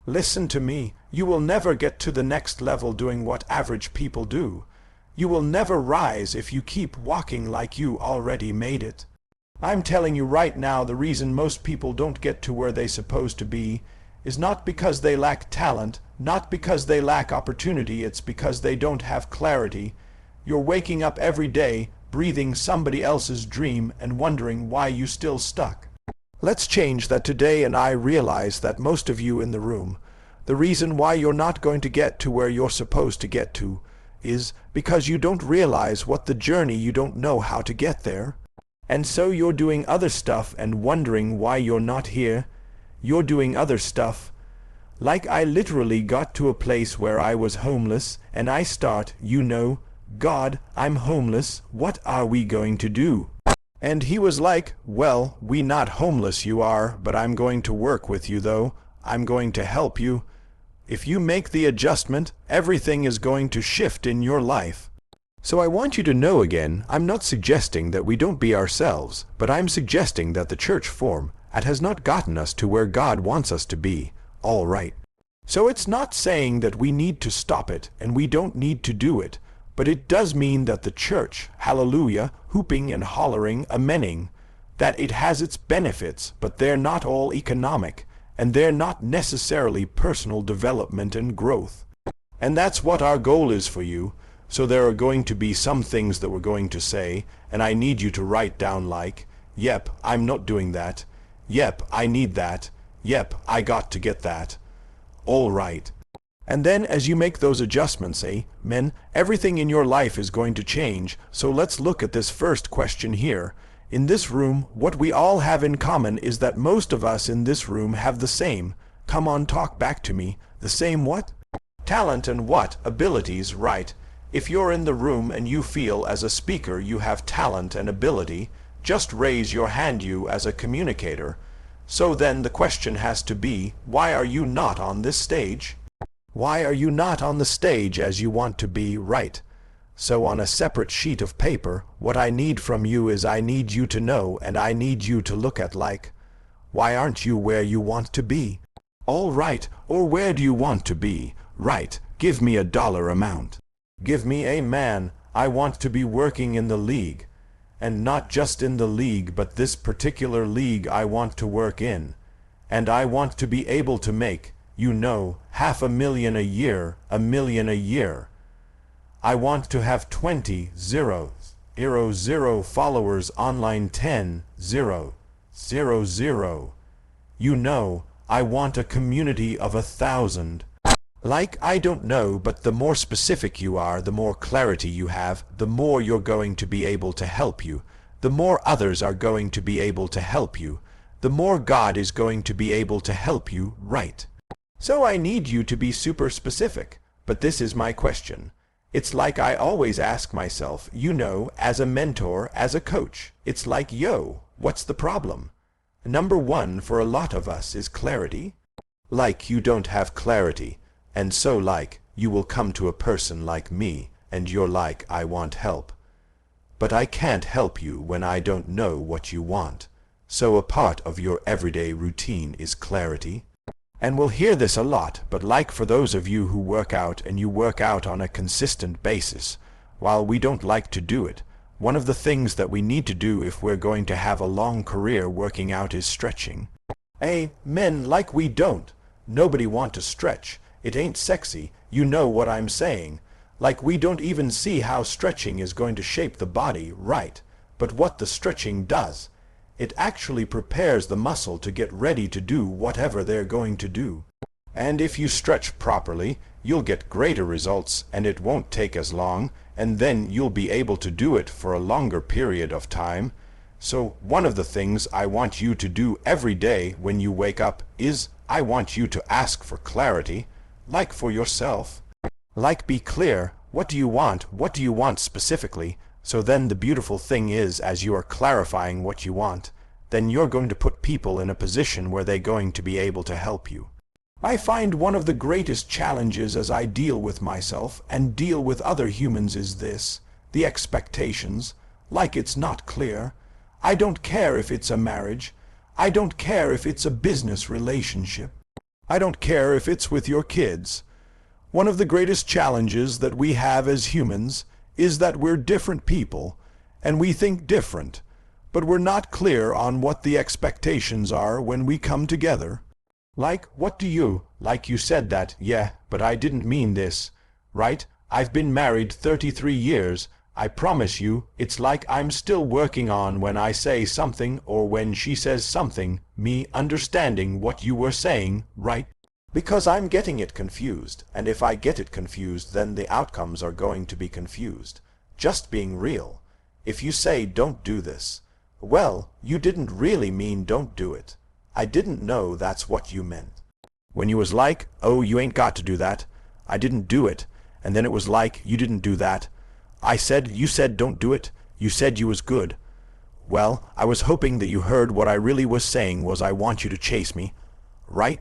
Listen to me. You will never get to the next level doing what average people do. You will never rise if you keep walking like you already made it. I'm telling you right now, the reason most people don't get to where they're supposed to be is not because they lack talent, not because they lack opportunity, it's because they don't have clarity. You're waking up every day, breathing somebody else's dream and wondering why you still stuck. Let's change that today, and I realize that most of you in the room, the reason why you're not going to get to where you're supposed to get to is because you don't realize what the journey, you don't know how to get there. And so you're doing other stuff and wondering why you're not here. You're doing other stuff. Like I literally got to a place where I was homeless and I start, God, I'm homeless. What are we going to do? And he was like, well, we not homeless you are, but I'm going to work with you though. I'm going to help you. If you make the adjustment, everything is going to shift in your life. So I want you to know again, I'm not suggesting that we don't be ourselves, but I'm suggesting that the church form, it has not gotten us to where God wants us to be. All right. So it's not saying that we need to stop it and we don't need to do it, but it does mean that the church, hallelujah, hooping and hollering, amening, that it has its benefits, but they're not all economic, and they're not necessarily personal development and growth. And that's what our goal is for you. So there are going to be some things that we're going to say, and I need you to write down like, yep, I'm not doing that. Yep, I need that. Yep, I got to get that. All right. And then as you make those adjustments, men, everything in your life is going to change. So let's look at this first question here. In this room, what we all have in common is that most of us in this room have the same, come on, talk back to me, the same what? Talent and what? Abilities, right. If you're in the room and you feel as a speaker you have talent and ability, just raise your hand, you as a communicator. So then the question has to be, why are you not on this stage? Why are you not on the stage as you want to be, right? So on a separate sheet of paper, what I need from you is I need you to know and I need you to look at like, why aren't you where you want to be? All right, or where do you want to be? Right, give me a dollar amount. Give me a man. I want to be working in the league. And not just in the league, but this particular league I want to work in. And I want to be able to make, $500,000 a year, $1 million a year. I want to have 20 followers online, 10 0 0 0. I want a community of 1,000. Like, I don't know, but the more specific you are, the more clarity you have, the more you're going to be able to help you. The more others are going to be able to help you. The more God is going to be able to help you, right? So I need you to be super specific. But this is my question. It's like I always ask myself, as a mentor, as a coach, it's like, what's the problem? Number one for a lot of us is clarity. Like, you don't have clarity. And so like, you will come to a person like me, and you're like, I want help. But I can't help you when I don't know what you want. So a part of your everyday routine is clarity. And we'll hear this a lot, but like for those of you who work out and you work out on a consistent basis, while we don't like to do it, one of the things that we need to do if we're going to have a long career working out is stretching. Men, like we don't. Nobody want to stretch. It ain't sexy, you know what I'm saying. Like we don't even see how stretching is going to shape the body, right? But what the stretching does, it actually prepares the muscle to get ready to do whatever they're going to do. And if you stretch properly, you'll get greater results and it won't take as long, and then you'll be able to do it for a longer period of time. So one of the things I want you to do every day when you wake up is I want you to ask for clarity. Like for yourself. Like, be clear, what do you want? What do you want specifically? So then the beautiful thing is, as you are clarifying what you want, then you're going to put people in a position where they're going to be able to help you. I find one of the greatest challenges as I deal with myself and deal with other humans is this, the expectations. Like, it's not clear. I don't care if it's a marriage. I don't care if it's a business relationship. I don't care if it's with your kids. One of the greatest challenges that we have as humans is that we're different people, and we think different, but we're not clear on what the expectations are when we come together. Like, what do you, like you said that, yeah, but I didn't mean this, right? I've been married 33 years. I promise you, it's like I'm still working on when I say something or when she says something, me understanding what you were saying, right? Because I'm getting it confused, and if I get it confused, then the outcomes are going to be confused. Just being real. If you say don't do this, well, you didn't really mean don't do it. I didn't know that's what you meant. When you was like, oh, you ain't got to do that, I didn't do it, and then it was like, you didn't do that. You said don't do it, you said you was good. Well, I was hoping that you heard what I really was saying was I want you to chase me, right?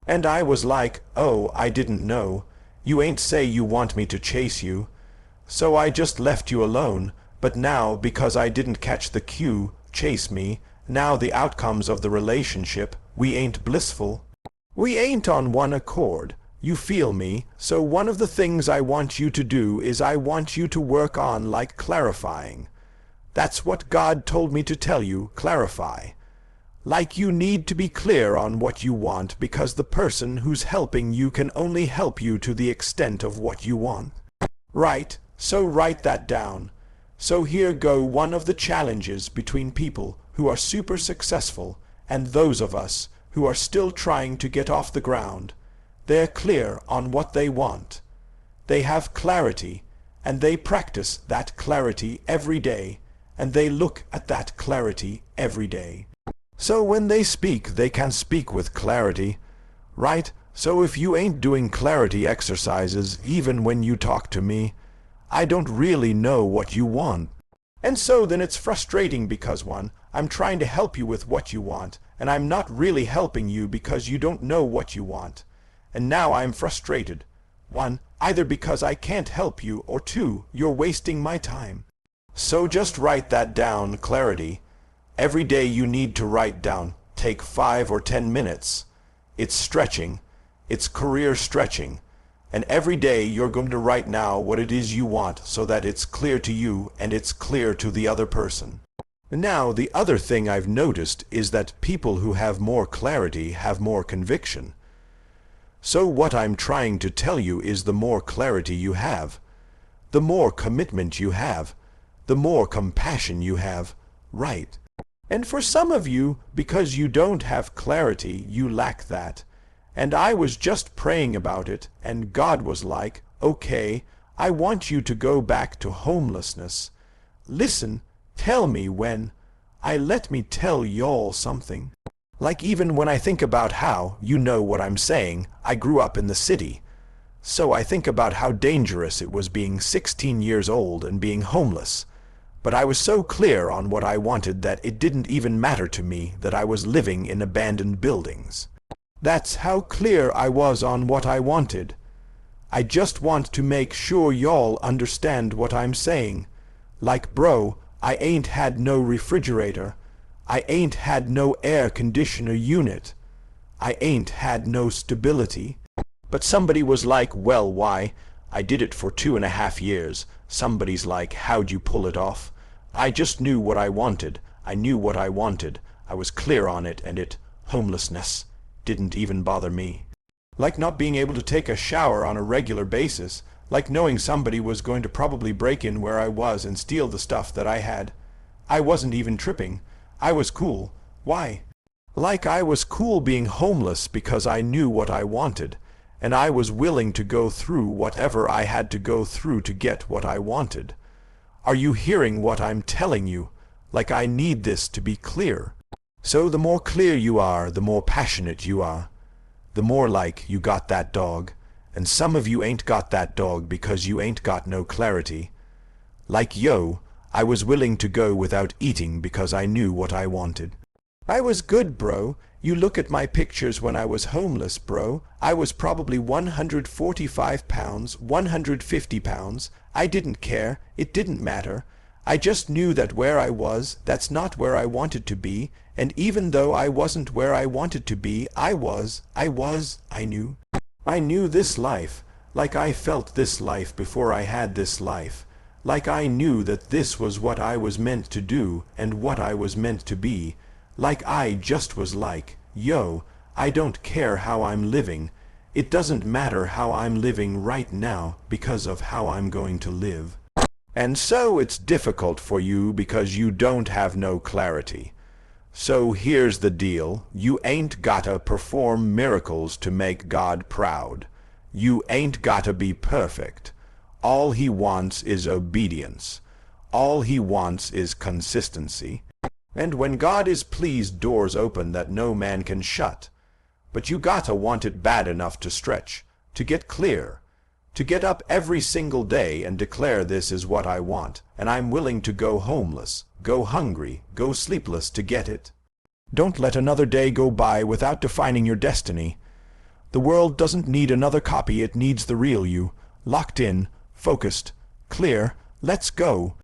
And I was like, oh, I didn't know. You ain't say you want me to chase you. So I just left you alone, but now, because I didn't catch the cue, chase me, now the outcomes of the relationship, we ain't blissful. We ain't on one accord. You feel me? So one of the things I want you to do is I want you to work on like clarifying. That's what God told me to tell you, clarify. Like you need to be clear on what you want because the person who's helping you can only help you to the extent of what you want. Right, so write that down. So here go one of the challenges between people who are super successful and those of us who are still trying to get off the ground. They're clear on what they want. They have clarity, and they practice that clarity every day, and they look at that clarity every day. So when they speak, they can speak with clarity, right? So if you ain't doing clarity exercises even when you talk to me, I don't really know what you want. And so then it's frustrating because one, I'm trying to help you with what you want, and I'm not really helping you because you don't know what you want. And now I'm frustrated. One, either because I can't help you, or two, you're wasting my time. So just write that down, clarity. Every day you need to write down. Take 5 or 10 minutes. It's stretching. It's career stretching. And every day you're going to write now what it is you want so that it's clear to you and it's clear to the other person. Now, the other thing I've noticed is that people who have more clarity have more conviction. So what I'm trying to tell you is the more clarity you have, the more commitment you have, the more compassion you have, right? And for some of you, because you don't have clarity, you lack that. And I was just praying about it, and God was like, okay, I want you to go back to homelessness. Listen, tell me when. Let me tell y'all something. Like even when I think about how, you know what I'm saying, I grew up in the city. So I think about how dangerous it was being 16 years old and being homeless. But I was so clear on what I wanted that it didn't even matter to me that I was living in abandoned buildings. That's how clear I was on what I wanted. I just want to make sure y'all understand what I'm saying. Like, bro, I ain't had no refrigerator. I ain't had no air conditioner unit. I ain't had no stability. But somebody was like, well, why? I did it for 2.5 years. Somebody's like, how'd you pull it off? I just knew what I wanted. I knew what I wanted. I was clear on it, and homelessness, didn't even bother me. Like not being able to take a shower on a regular basis, like knowing somebody was going to probably break in where I was and steal the stuff that I had. I wasn't even tripping. I was cool. Why? Like I was cool being homeless because I knew what I wanted, and I was willing to go through whatever I had to go through to get what I wanted. Are you hearing what I'm telling you? Like I need this to be clear. So the more clear you are, the more passionate you are. The more like you got that dog, and some of you ain't got that dog because you ain't got no clarity. Like yo, I was willing to go without eating because I knew what I wanted. I was good, bro. You look at my pictures when I was homeless, bro. I was probably 145 pounds, 150 pounds. I didn't care. It didn't matter. I just knew that where I was, that's not where I wanted to be, and even though I wasn't where I wanted to be, I knew. I knew this life, like I felt this life before I had this life, like I knew that this was what I was meant to do and what I was meant to be, like I just was like, yo, I don't care how I'm living. It doesn't matter how I'm living right now because of how I'm going to live. And so it's difficult for you because you don't have no clarity. So here's the deal. You ain't gotta perform miracles to make God proud. You ain't gotta be perfect. All he wants is obedience. All he wants is consistency. And when God is pleased, doors open that no man can shut. But you gotta want it bad enough to stretch, to get clear, to get up every single day and declare this is what I want, and I'm willing to go homeless, go hungry, go sleepless to get it. Don't let another day go by without defining your destiny. The world doesn't need another copy, it needs the real you, locked in, focused, clear. Let's go.